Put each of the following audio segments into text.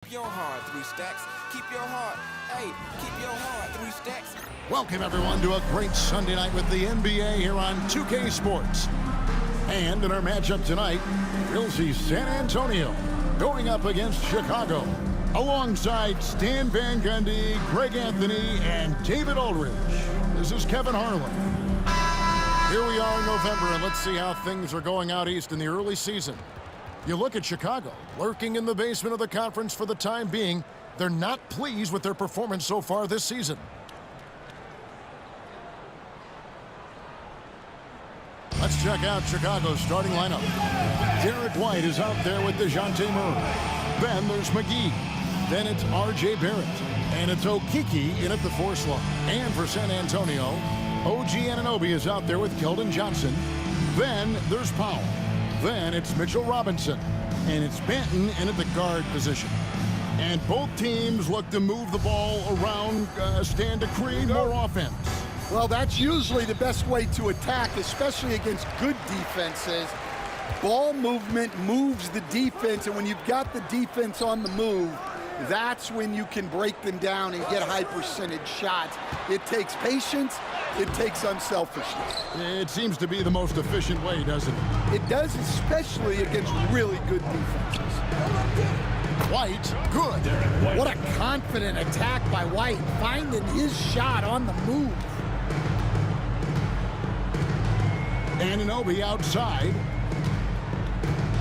Keep your heart, 3 stacks. Keep your heart. Hey, keep your heart, 3 stacks. Welcome, everyone, to a great Sunday night with the NBA here on 2K Sports. And in our matchup tonight, we'll see San Antonio going up against Chicago, alongside Stan Van Gundy, Greg Anthony, and David Aldridge. This is Kevin Harlan. Here we are in November, and let's see how things are going out east in the early season. You look at Chicago, lurking in the basement of the conference for the time being. They're not pleased with their performance so far this season. Let's check out Chicago's starting lineup. Derek White is out there with DeJounte Murray. Then there's McGee. Then it's R.J. Barrett. And it's Okeke in at the 4 slot. And for San Antonio, OG Anunoby is out there with Keldon Johnson. Then there's Powell. Then it's Mitchell Robinson. And it's Banton in at the guard position. And both teams look to move the ball around, stand to create more offense. Well, that's usually the best way to attack, especially against good defenses. Ball movement moves the defense, and when you've got the defense on the move, that's when you can break them down and get high percentage shots. It takes patience. It takes unselfishness. It seems to be the most efficient way, doesn't it? It does, especially against really good defenses. White, good. What a confident attack by White, finding his shot on the move. Anunoby outside.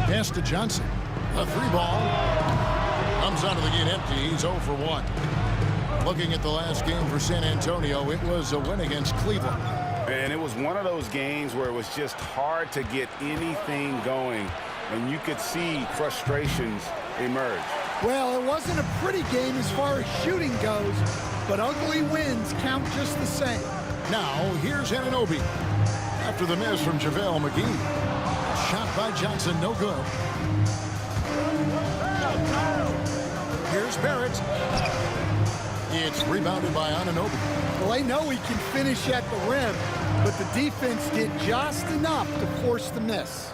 Pass to Johnson. A 3-ball. Comes out of the gate empty. He's 0 for 1. Looking at the last game for San Antonio, it was a win against Cleveland. And it was one of those games where it was just hard to get anything going, and you could see frustrations emerge. Well, it wasn't a pretty game as far as shooting goes, but ugly wins count just the same. Now, here's Anunoby. After the miss from JaVale McGee. Shot by Johnson, no good. Here's Barrett. It's rebounded by Anunoby. Well, they know he can finish at the rim, but the defense did just enough to force the miss.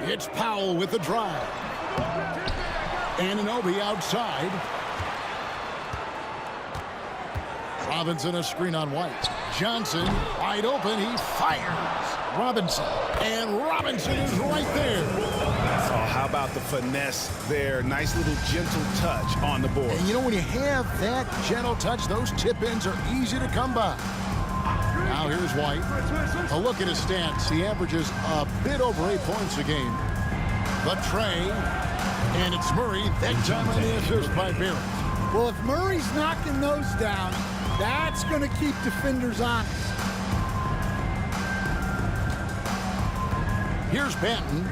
It's Powell with the drive. Anunoby outside. Robinson a screen on White. Johnson wide open. He fires. Robinson. And Robinson is right there. So how about the finesse there? Nice little gentle touch on the board. And you know, when you have that gentle touch, those tip-ins are easy to come by. Now here's White. A look at his stats. He averages a bit over 8 points a game. The tray. And it's Murray. That time on the assist by Barrett. Well, if Murray's knocking those down, that's going to keep defenders honest. Here's Banton.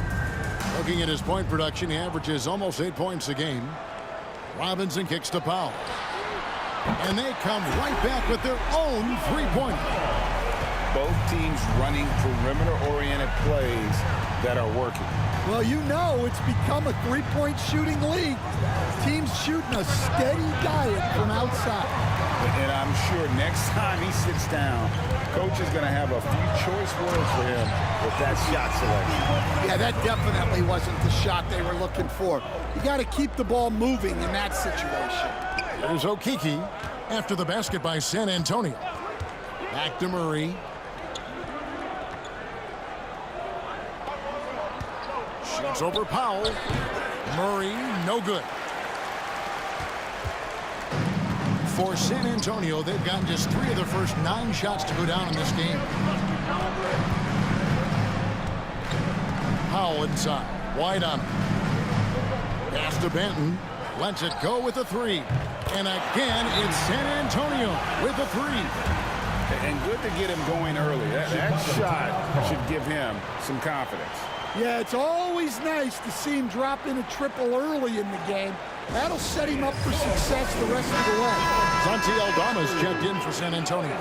Looking at his point production, he averages almost 8 points a game. Robinson kicks to Powell. And they come right back with their own three-pointer. Both teams running perimeter-oriented plays that are working. Well, you know it's become a three-point shooting league. Teams shooting a steady diet from outside. And I'm sure next time he sits down, coach is going to have a few choice words for him with that shot selection. Yeah, that definitely wasn't the shot they were looking for. You got to keep the ball moving in that situation. There's Okeke after the basket by San Antonio. Back to Murray. Shoots over Powell. Murray, no good. For San Antonio, they've gotten just 3 of their first 9 shots to go down in this game. Powell inside. Wide on. Pass to Banton. Lets it go with a 3. And again, it's San Antonio with a 3. And good to get him going early. That shot should give him some confidence. Yeah, it's always nice to see him drop in a triple early in the game. That'll set him up for success the rest of the way. Santi Aldama's checked in for San Antonio.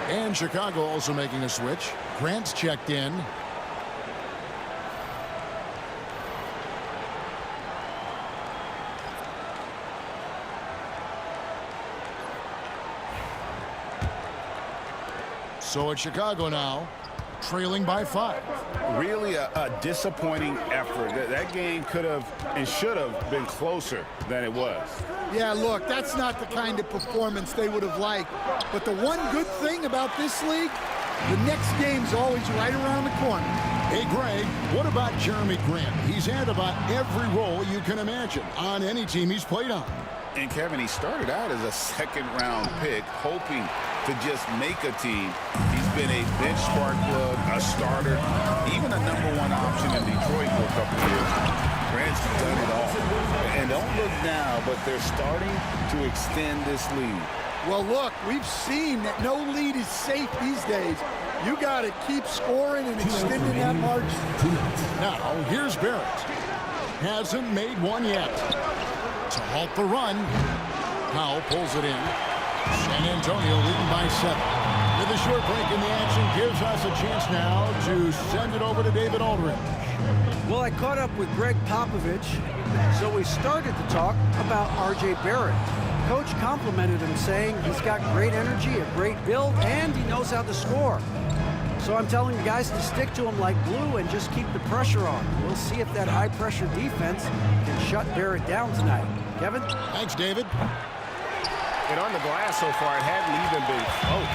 And Chicago also making a switch. Grant's checked in. So it's Chicago now, trailing by 5. Really a disappointing effort. That game could have and should have been closer than it was. Yeah, look, that's not the kind of performance they would have liked. But the one good thing about this league, the next game's always right around the corner. Hey, Greg, what about Jeremy Grant? He's had about every role you can imagine on any team he's played on. And Kevin, he started out as a second-round pick, hoping to just make a team. He's been a bench spark plug, a starter, even a #1 option in Detroit for a couple of years. Grant's done it all. And don't look now, but they're starting to extend this lead. Well, look, we've seen that no lead is safe these days. You got to keep scoring and extending that margin. Now, here's Barrett. Hasn't made one yet. To halt the run, Powell pulls it in. San Antonio leading by 7. With a short break in the action, gives us a chance now to send it over to David Aldridge. Well, I caught up with Greg Popovich, so we started to talk about R.J. Barrett. Coach complimented him, saying he's got great energy, a great build, and he knows how to score. So I'm telling the guys to stick to him like glue and just keep the pressure on. We'll see if that high-pressure defense can shut Barrett down tonight. Kevin? Thanks, David. And on the glass so far, it hadn't even been close.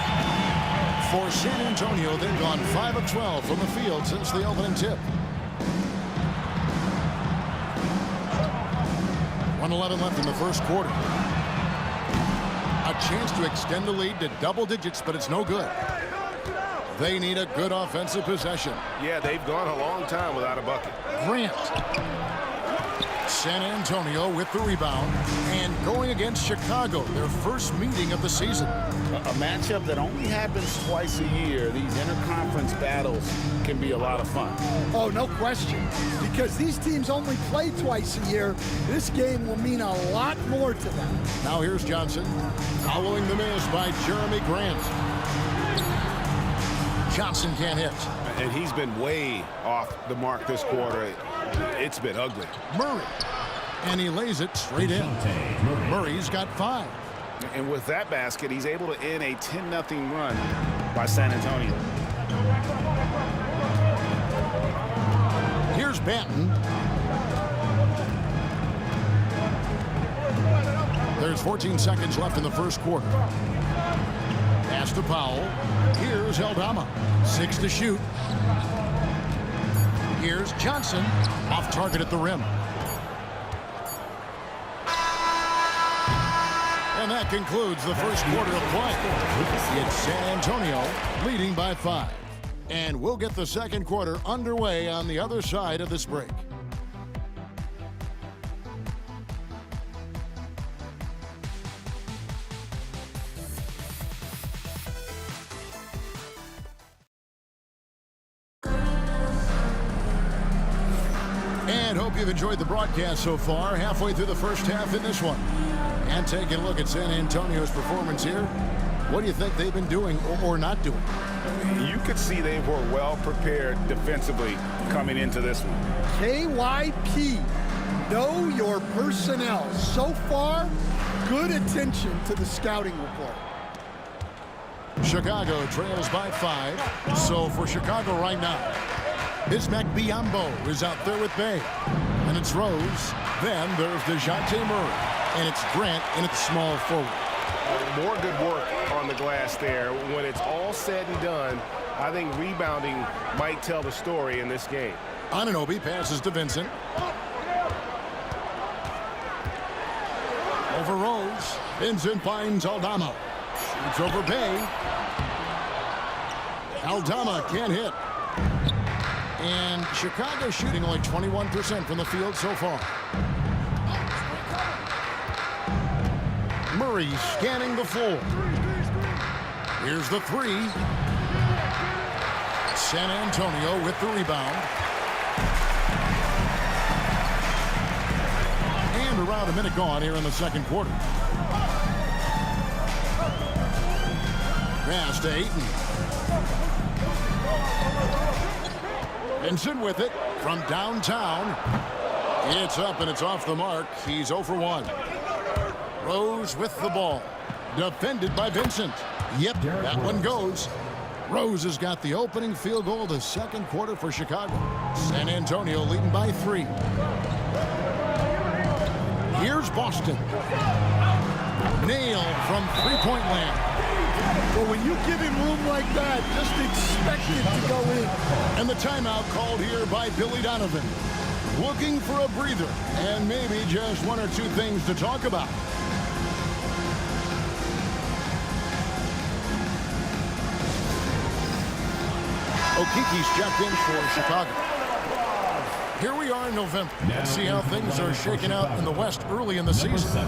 For San Antonio, they've gone 5 of 12 from the field since the opening tip. 1:11 left in the first quarter. A chance to extend the lead to double digits, but it's no good. They need a good offensive possession. Yeah, they've gone a long time without a bucket. Grant. San Antonio with the rebound and going against Chicago, their first meeting of the season. A matchup that only happens twice a year. These interconference battles can be a lot of fun. Oh, no question. Because these teams only play twice a year, this game will mean a lot more to them. Now here's Johnson, following the miss by Jeremy Grant. Johnson can't hit. And he's been way off the mark this quarter. It's been ugly. Murray. And he lays it straight in. Murray's got 5. And with that basket, he's able to end a 10-0 run by San Antonio. Here's Banton. There's 14 seconds left in the first quarter. Pass to Powell. Here's Aldama. 6 to shoot. Here's Johnson. Off target at the rim. And that concludes the first quarter of play. It's San Antonio leading by 5. And we'll get the second quarter underway on the other side of this break. And hope you've enjoyed the broadcast so far. Halfway through the first half in this one. And taking a look at San Antonio's performance here. What do you think they've been doing or not doing? You could see they were well prepared defensively coming into this one. KYP, know your personnel. So far, good attention to the scouting report. Chicago trails by 5. So for Chicago right now, Bismack Biyombo is out there with Bay. And it's Rose. Then there's DeJounte Murray. And it's Grant in its small forward. More good work on the glass there. When it's all said and done, I think rebounding might tell the story in this game. Anunoby passes to Vincent. Over Rose. Vincent finds Aldama. It's over Bay. Aldama can't hit. And Chicago shooting only 21% from the field so far. Murray scanning the floor. Here's the 3. San Antonio with the rebound. And around a minute gone here in the second quarter. Pass to Ayton. Vincent with it from downtown. It's up and it's off the mark. He's 0 for 1. Rose with the ball. Defended by Vincent. Yep, that one goes. Rose has got the opening field goal of the second quarter for Chicago. San Antonio leading by 3. Here's Boston. Nailed from three-point land. Well, when you give him room like that, just expect it to go in. And the timeout called here by Billy Donovan. Looking for a breather and maybe just one or two things to talk about. Okiki's checked in for Chicago. Here we are in November. Let's see how things are shaking out in the West early in the season.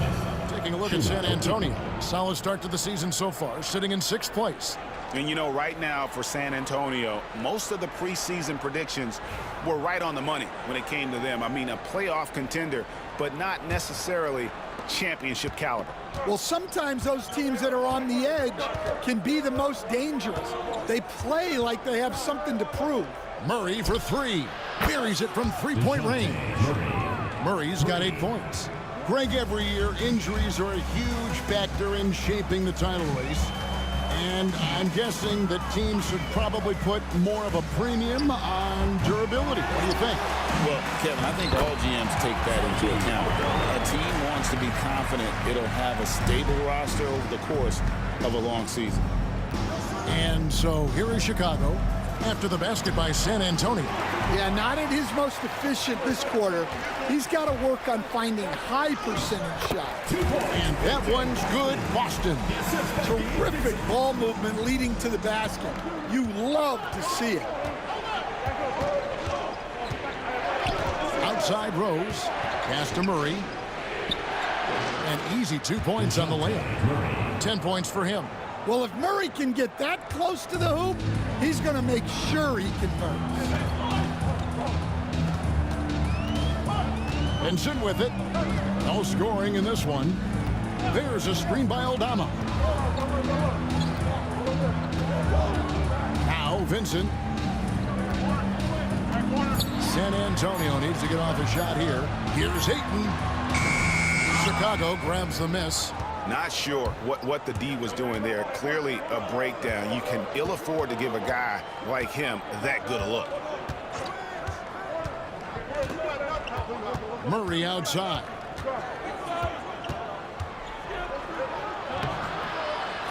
Taking a look at San Antonio. Solid start to the season so far, sitting in 6th place. And you know, right now for San Antonio, most of the preseason predictions were right on the money when it came to them. I mean, a playoff contender, but not necessarily championship caliber. Well, sometimes those teams that are on the edge can be the most dangerous. They play like they have something to prove. Murray for 3. Buries it from three-point range. Murray's got 8 points. Greg, every year, injuries are a huge factor in shaping the title race. And I'm guessing that teams should probably put more of a premium on durability. What do you think? Well, Kevin, I think all GMs take that into account. A team wants to be confident it'll have a stable roster over the course of a long season. And so here is Chicago after the basket by San Antonio. Yeah, not at his most efficient this quarter. He's got to work on finding high percentage shots. And that one's good. Boston. Terrific ball movement leading to the basket. You love to see it. Outside Rose. Pass to Murray. An easy 2 points on the layup. 10 points for him. Well, if Murray can get that close to the hoop, he's going to make sure he converts. Vincent with it. No scoring in this one. There's a screen by Aldama. Now Vincent. San Antonio needs to get off a shot here. Here's Ayton. Chicago grabs the miss. Not sure what the D was doing there. Clearly a breakdown. You can ill afford to give a guy like him that good a look. Murray outside.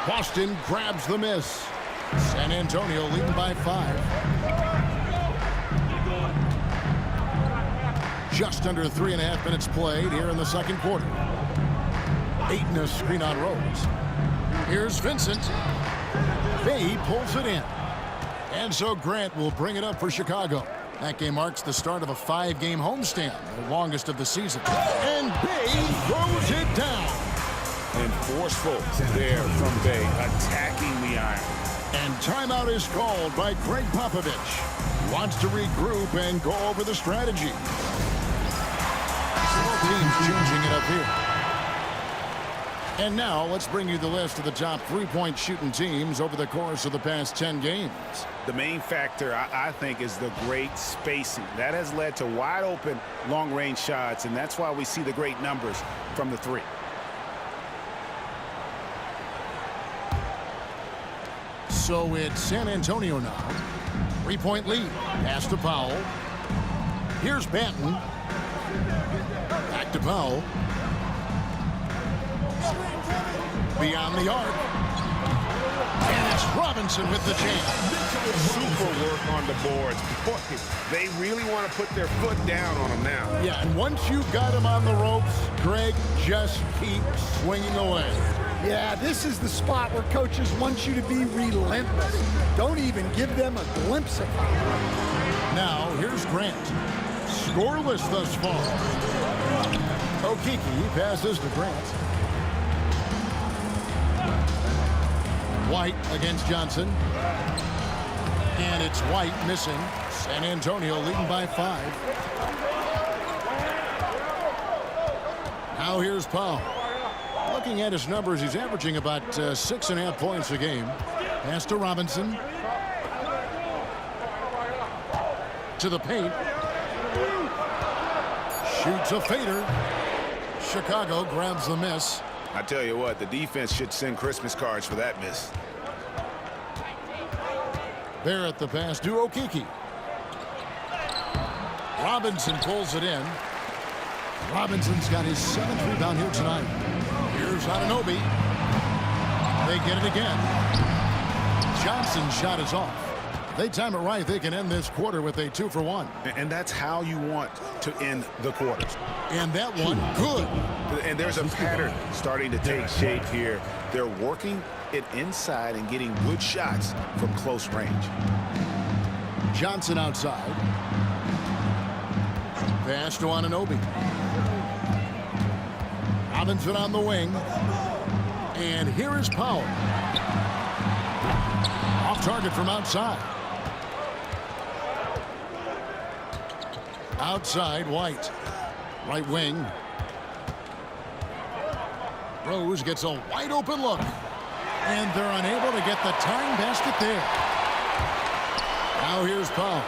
Boston grabs the miss. San Antonio leading by 5. Just under 3.5 minutes played here in the second quarter. Ayton a screen on Rose. Here's Vincent. Bay pulls it in. And so Grant will bring it up for Chicago. That game marks the start of a 5-game homestand, the longest of the season. And Bay throws it down. And forceful there from Bay, attacking the iron. And timeout is called by Greg Popovich. Wants to regroup and go over the strategy. Both teams changing it up here. And now let's bring you the list of the top 3-point shooting teams over the course of the past 10 games. The main factor, I think, is the great spacing. That has led to wide open long-range shots, and that's why we see the great numbers from the 3. So it's San Antonio now. 3-point lead. Pass to Powell. Here's Banton. Back to Powell. Beyond the arc. And it's Robinson with the jam. Super work on the boards. Boy, they really want to put their foot down on them now. Yeah, and once you've got him on the ropes, Greg, just keep swinging away. Yeah, this is the spot where coaches want you to be relentless. Don't even give them a glimpse of it. Now, here's Grant. Scoreless thus far. Okiki passes to Grant. White against Johnson. And it's White missing. San Antonio leading by 5. Now here's Powell. Looking at his numbers, he's averaging about 6.5 points a game. Pass to Robinson. To the paint. Shoots a fader. Chicago grabs the miss. I tell you what, the defense should send Christmas cards for that miss. Barrett the pass to Okiki. Robinson pulls it in. Robinson's got his 7th rebound here tonight. Here's Anunoby. They get it again. Johnson's shot is off. If they time it right, they can end this quarter with a 2-for-1. And that's how you want to end the quarters. And that one, good. And there's a pattern starting to take shape here. They're working it inside and getting good shots from close range. Johnson outside. Pass to Anunoby. Robinson on the wing. And here is Powell. Off target from outside. Outside, White. Right wing. Rose gets a wide open look. And they're unable to get the tying basket there. Now here's Powell.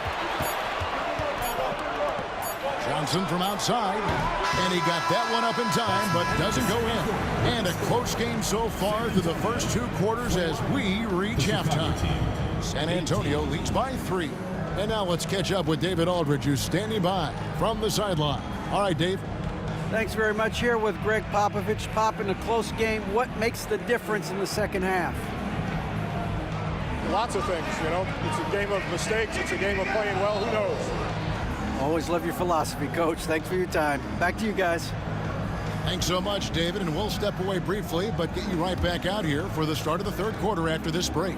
Johnson from outside. And he got that one up in time, but doesn't go in. And a close game so far through the first 2 quarters as we reach halftime. San Antonio leads by 3. And now let's catch up with David Aldridge, who's standing by from the sideline. All right, Dave. Thanks very much. Here with Greg Popovich. Pop, in a close game, what makes the difference in the second half? Lots of things, you know. It's a game of mistakes. It's a game of playing well. Who knows? Always love your philosophy, Coach. Thanks for your time. Back to you guys. Thanks so much, David. And we'll step away briefly, but get you right back out here for the start of the 3rd quarter after this break.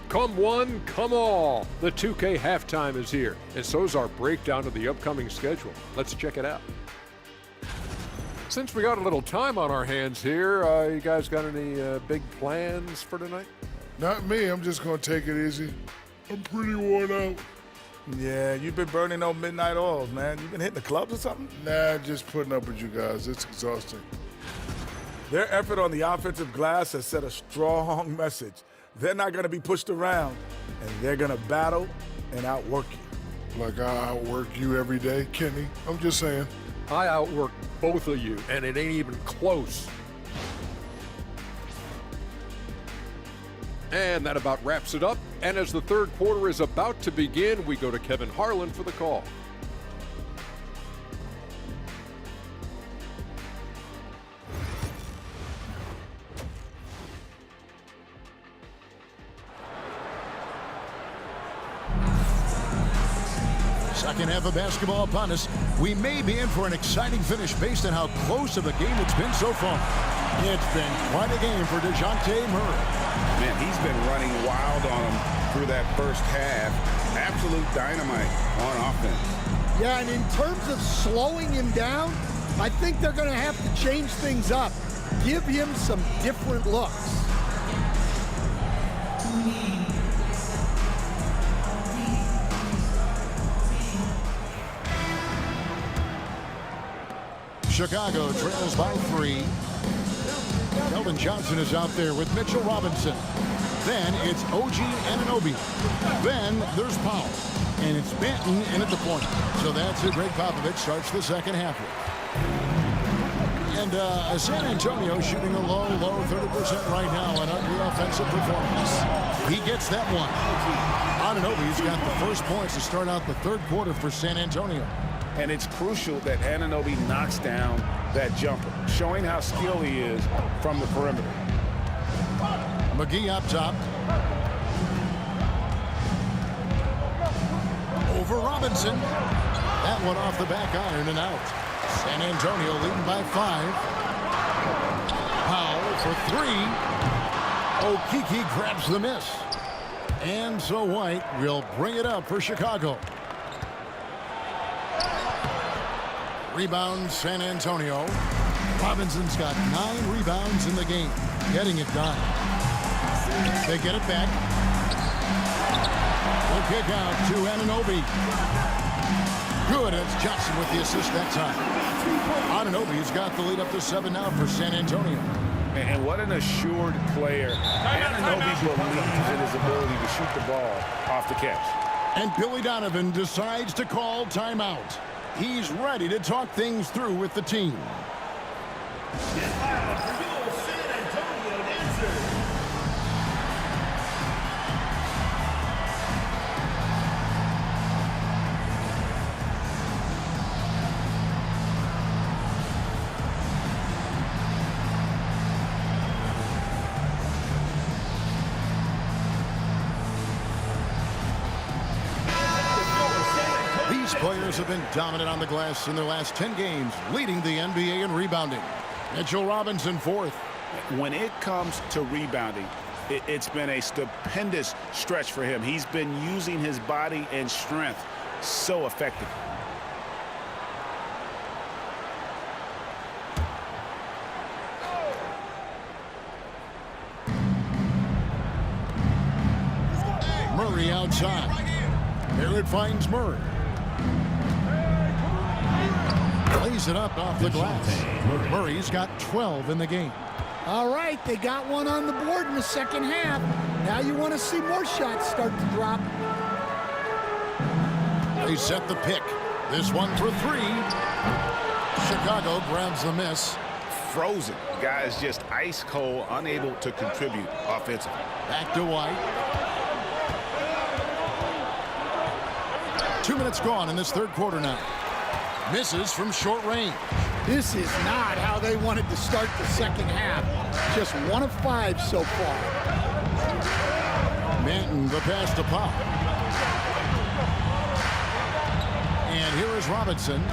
Come one, come all. The 2K halftime is here, and so's our breakdown of the upcoming schedule. Let's check it out. Since we got a little time on our hands here, you guys got any big plans for tonight? Not me. I'm just going to take it easy. I'm pretty worn out. Yeah, you've been burning those midnight oils, man. You been hitting the clubs or something? Nah, just putting up with you guys. It's exhausting. Their effort on the offensive glass has set a strong message. They're not going to be pushed around, and they're going to battle and outwork you. Like I outwork you every day, Kenny. I'm just saying. I outwork both of you, and it ain't even close. And that about wraps it up. And as the 3rd quarter is about to begin, we go to Kevin Harlan for the call. Second half of basketball upon us. We may be in for an exciting finish based on how close of a game it's been so far. It's been quite a game for DeJounte Murray. Man, he's been running wild on him through that first half. Absolute dynamite on offense. Yeah, and in terms of slowing him down, I think they're going to have to change things up. Give him some different looks. Chicago trails by 3. Keldon Johnson is out there with Mitchell Robinson. Then it's OG Anunoby. Then there's Powell. And it's Banton in at the point. So that's it. Greg Popovich starts the second half with. And San Antonio shooting a low 30% right now on ugly offensive performance. He gets that one. Anunoby's got the first points to start out the 3rd quarter for San Antonio. And it's crucial that Anunoby knocks down that jumper, showing how skilled he is from the perimeter. McGee up top. Over Robinson. That one off the back iron and out. San Antonio leading by 5. Powell for 3. Okiki grabs the miss. And so White will bring it up for Chicago. Rebound San Antonio. Robinson's got 9 rebounds in the game. Getting it done. They get it back. We'll kick out to Anunoby. Good. It's Johnson with the assist that time. Anunoby's got the lead up to 7 now for San Antonio. And what an assured player. Anunoby believes in his ability to shoot the ball off the catch. And Billy Donovan decides to call timeout. He's ready to talk things through with the team. These players have been dominant on the glass in their last 10 games, leading the NBA in rebounding. Mitchell Robinson fourth. When it comes to rebounding, it's been a stupendous stretch for him. He's been using his body and strength so effectively. Murray outside. Barrett finds Murray. Plays it up off the glass. Murray's got 12 in the game. All right, they got one on the board in the second half. Now you want to see more shots start to drop. They set the pick. This one for three. Chicago grabs the miss. Frozen. Guys just ice cold, unable to contribute offensively. Back to White. 2 minutes gone in this third quarter now. Misses from short range. This is not how they wanted to start the second half. Just 1 of 5 so far. Manton the pass to Pop. And here is Robinson.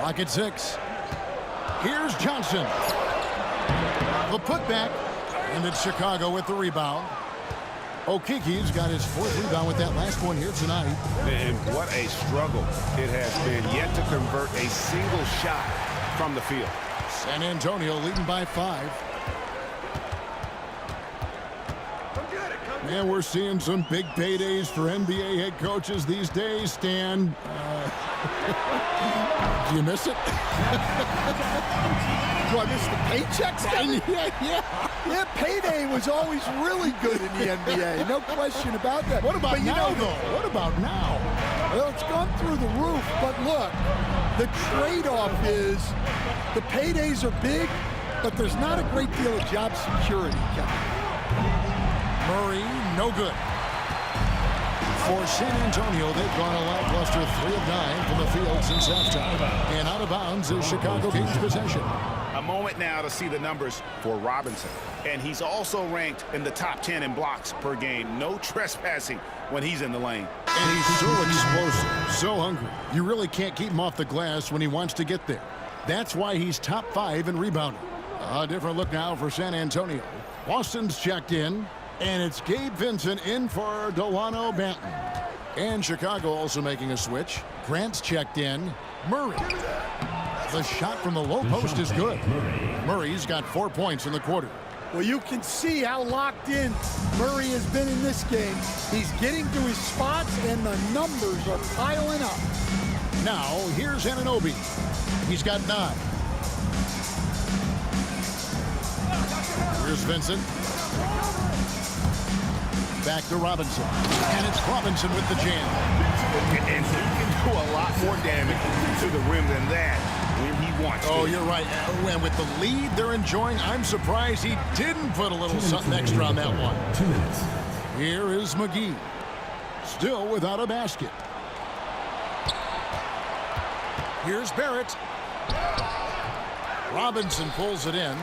Lock at 6. Here's Johnson. The putback. And it's Chicago with the rebound. Okiki's got his 4th rebound with that last one here tonight. And what a struggle it has been, yet to convert a single shot from the field. San Antonio leading by 5. Man, we're seeing some big paydays for NBA head coaches these days, Stan. Do you miss it? Do I miss the paychecks? Yeah, payday was always really good in the NBA. No question about that. What about now, though? What about now? Well, it's gone through the roof, but look, the trade-off is the paydays are big, but there's not a great deal of job security, Kevin. Murray, no good. For San Antonio, they've gone a lackluster 3 of 9 from the field since halftime. And out of bounds as Chicago gains possession. A moment now to see the numbers for Robinson. And he's also ranked in the top 10 in blocks per game. No trespassing when he's in the lane. And he's so explosive, so hungry. You really can't keep him off the glass when he wants to get there. That's why he's top 5 in rebounding. A different look now for San Antonio. Boston's checked in. And it's Gabe Vincent in for Delano Banton. And Chicago also making a switch. Grant's checked in. Murray. The shot from the low post is good. Murray's got 4 points in the quarter. Well, you can see how locked in Murray has been in this game. He's getting to his spots, and the numbers are piling up. Now, here's Anunoby. He's got 9. Here's Vincent. Back to Robinson. And it's Robinson with the jam. And he can do a lot more damage to the rim than that when he wants to. Oh, you're right. And with the lead they're enjoying, I'm surprised he didn't put a little something extra on that one. 2 minutes. Here is McGee. Still without a basket. Here's Barrett. Robinson pulls it in.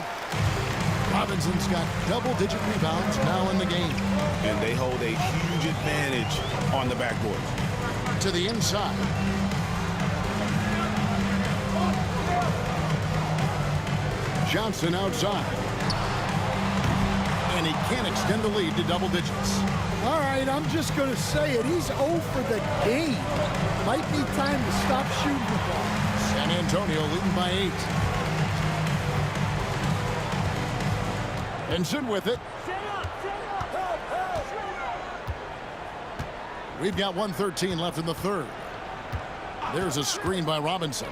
Robinson's got double-digit rebounds now in the game. And they hold a huge advantage on the backboard. To the inside. Johnson outside. And he can't extend the lead to double digits. All right, I'm just going to say it. He's 0 for the game. Might be time to stop shooting the ball. San Antonio leading by 8. Vincent with it. We've got 1:13 left in the third. There's a screen by Robinson.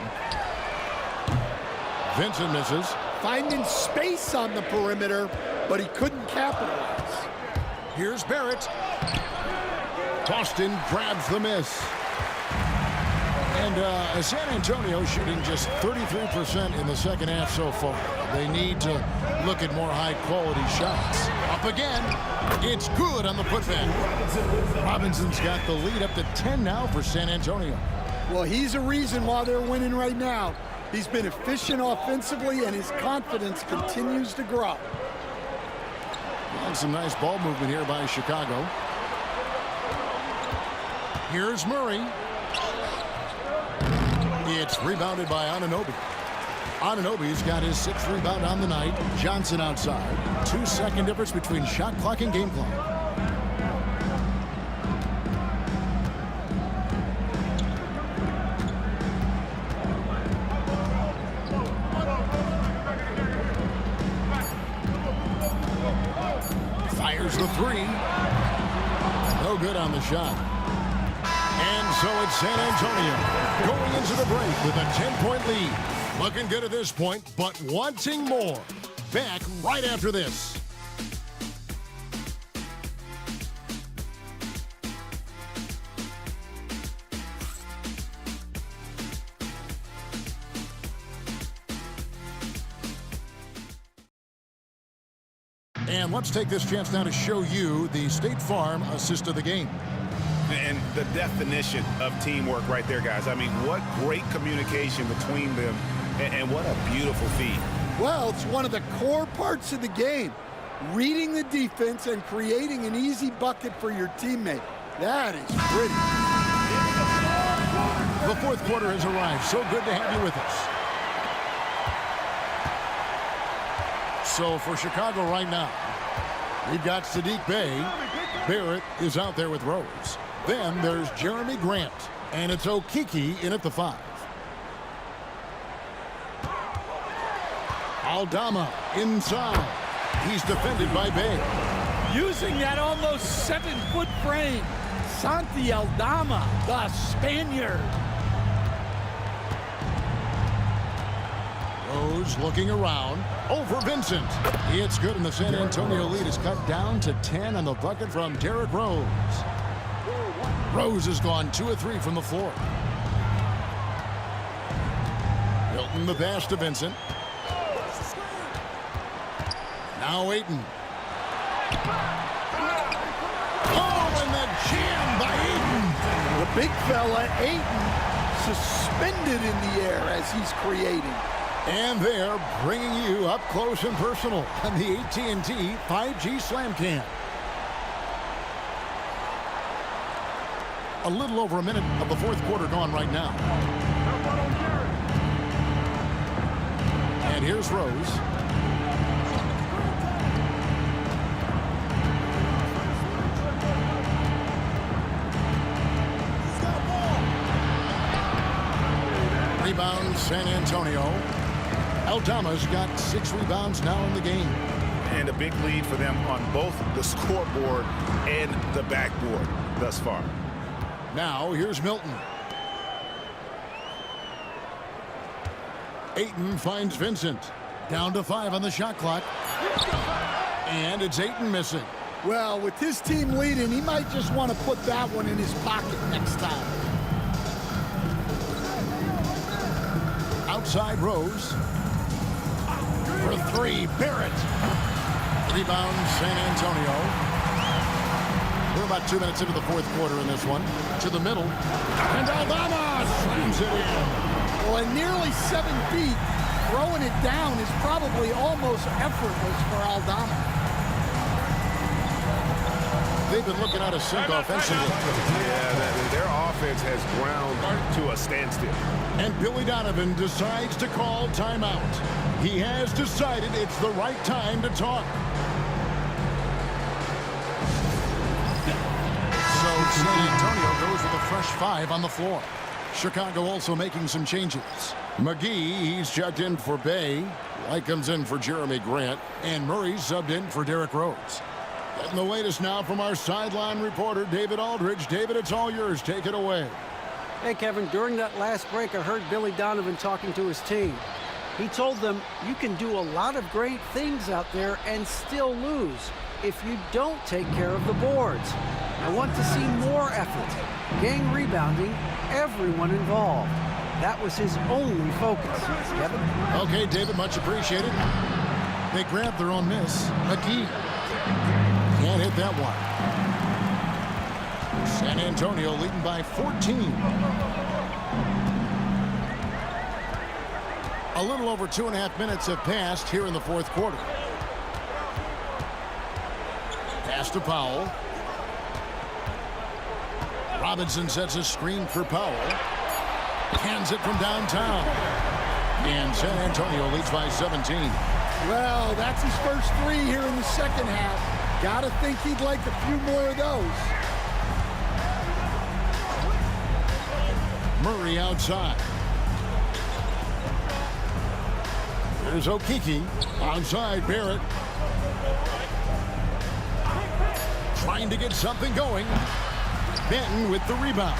Vincent misses. Finding space on the perimeter, but he couldn't capitalize. Here's Barrett. Tostin grabs the miss. And San Antonio shooting just 33% in the second half so far. They need to look at more high-quality shots. Up again. It's good on the putback. Robinson's got the lead up to 10 now for San Antonio. Well, he's a reason why they're winning right now. He's been efficient offensively, and his confidence continues to grow. And some nice ball movement here by Chicago. Here's Murray. It's rebounded by Anunoby. Anunoby's got his 6th rebound on the night. Johnson outside. 2-second difference between shot clock and game clock. Fires the 3. No good on the shot. And so it's San Antonio going into the break with a 10-point lead. Looking good at this point, but wanting more. Back right after this. And let's take this chance now to show you the State Farm assist of the game. And the definition of teamwork right there, guys. I mean, what great communication between them, and what a beautiful feed. Well, it's one of the core parts of the game. Reading the defense and creating an easy bucket for your teammate. That is pretty. The fourth quarter has arrived. So good to have you with us. So for Chicago right now, we've got Saddiq Bey. Barrett is out there with Rose. Then there's Jeremy Grant. And it's Okeke in at the 5. Aldama inside. He's defended by Bey. Using that almost 7-foot frame. Santi Aldama, the Spaniard. Rose looking around. Over Vincent. It's good, and the San Antonio lead is cut down to 10 on the bucket from Derrick Rose. Rose has gone 2 of 3 from the floor. Milton the pass to Vincent. Now Ayton. Oh, and the jam by Ayton. The big fella, Ayton, suspended in the air as he's creating. And they're bringing you up close and personal on the AT&T 5G Slam Cam. A little over a minute of the fourth quarter gone right now. And here's Rose. Rebound San Antonio. Aldama's got 6 rebounds now in the game. And a big lead for them on both the scoreboard and the backboard thus far. Now here's Milton. Ayton finds Vincent. Down to 5 on the shot clock. And it's Ayton missing. Well, with his team leading, he might just want to put that one in his pocket next time. Outside Rose. For 3, Barrett. Rebound San Antonio. We're about 2 minutes into the fourth quarter in this one. To the middle. And Aldama slams it in. Well, at nearly 7 feet, throwing it down is probably almost effortless for Aldama. They've been looking out of sync offensively. Yeah, their offense has ground to a standstill. And Billy Donovan decides to call timeout. He has decided it's the right time to talk. So San Antonio goes with a fresh 5 on the floor. Chicago also making some changes. McGee, he's checked in for Bey. White comes in for Jeremy Grant. And Murray subbed in for Derrick Rose. Getting the latest now from our sideline reporter, David Aldridge. David, it's all yours. Take it away. Hey, Kevin, during that last break, I heard Billy Donovan talking to his team. He told them, you can do a lot of great things out there and still lose. if you don't take care of the boards. I want to see more effort. Gang rebounding, everyone involved. That was his only focus. Kevin? Okay, David, much appreciated. They grabbed their own miss. McGee can't hit that one. San Antonio leading by 14. A little over 2.5 minutes have passed here in the fourth quarter. Pass to Powell. Robinson sets a screen for Powell. Hands it from downtown. And San Antonio leads by 17. Well, that's his first three here in the second half. Gotta think he'd like a few more of those. Murray outside. There's Okeke. Onside, Barrett. Trying to get something going. Benton with the rebound.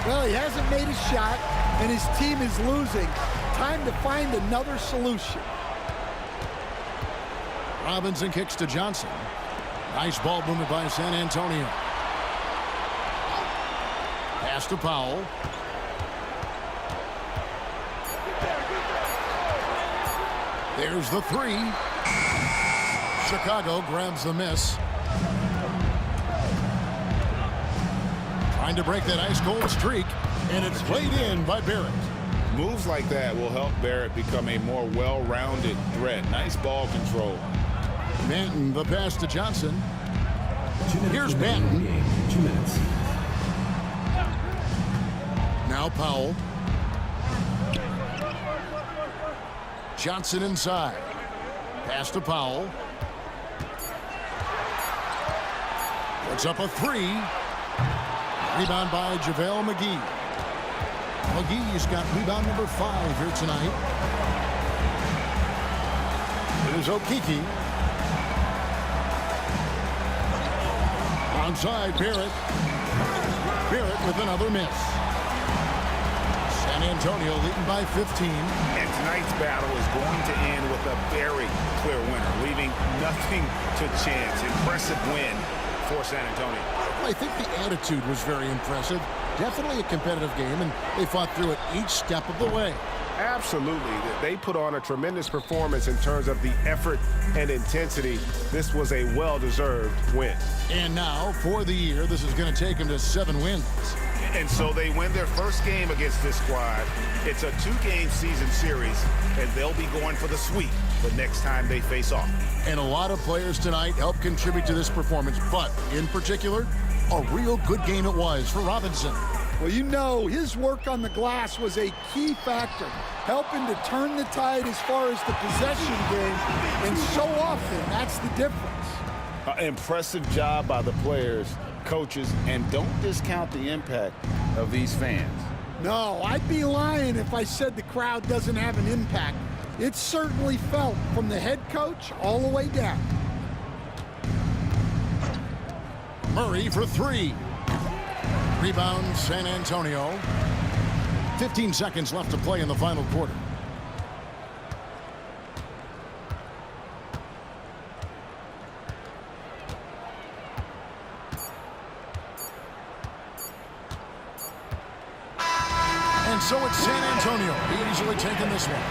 Well, he hasn't made a shot, and his team is losing. Time to find another solution. Robinson kicks to Johnson. Nice ball movement by San Antonio. Pass to Powell. There's the three. Chicago grabs the miss. Trying to break that ice-cold streak, and it's played in by Barrett. Moves like that will help Barrett become a more well-rounded threat. Nice ball control. Benton, the pass to Johnson. Here's Benton. 2 minutes. Now Powell. Johnson inside. Pass to Powell. Puts up a three. Rebound by JaVale McGee. McGee's got rebound number 5 here tonight. It is Okeke. Onside, Barrett. Barrett with another miss. San Antonio leading by 15. And tonight's battle is going to end with a very clear winner, leaving nothing to chance. Impressive win for San Antonio. I think the attitude was very impressive. Definitely a competitive game, and they fought through it each step of the way. Absolutely. They put on a tremendous performance in terms of the effort and intensity. This was a well-deserved win. And now, for the year, this is going to take them to 7 wins. And so they win their first game against this squad. It's a 2-game season series, and they'll be going for the sweep the next time they face off. And a lot of players tonight helped contribute to this performance, but in particular, a real good game it was for Robinson. Well, you know, his work on the glass was a key factor, helping to turn the tide as far as the possession game, and so often that's the difference. Impressive job by the players, coaches, and don't discount the impact of these fans. No, I'd be lying if I said the crowd doesn't have an impact. It's certainly felt from the head coach all the way down. Murray for 3. Rebound, San Antonio. 15 seconds left to play in the final quarter. And so it's San Antonio easily taking this one.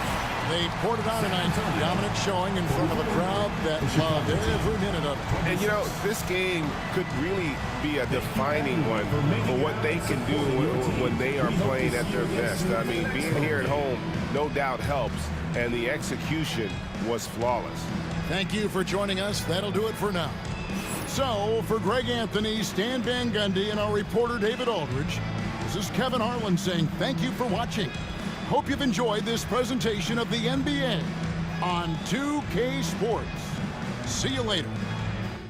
They poured it on tonight, dominant showing in front of a crowd that loved every minute of it. And, you know, this game could really be a defining one for what they can do when they are playing at their best. I mean, being here at home no doubt helps, and the execution was flawless. Thank you for joining us. That'll do it for now. So, for Greg Anthony, Stan Van Gundy, and our reporter David Aldridge, this is Kevin Harlan saying thank you for watching. Hope you've enjoyed this presentation of the NBA on 2K Sports. See you later.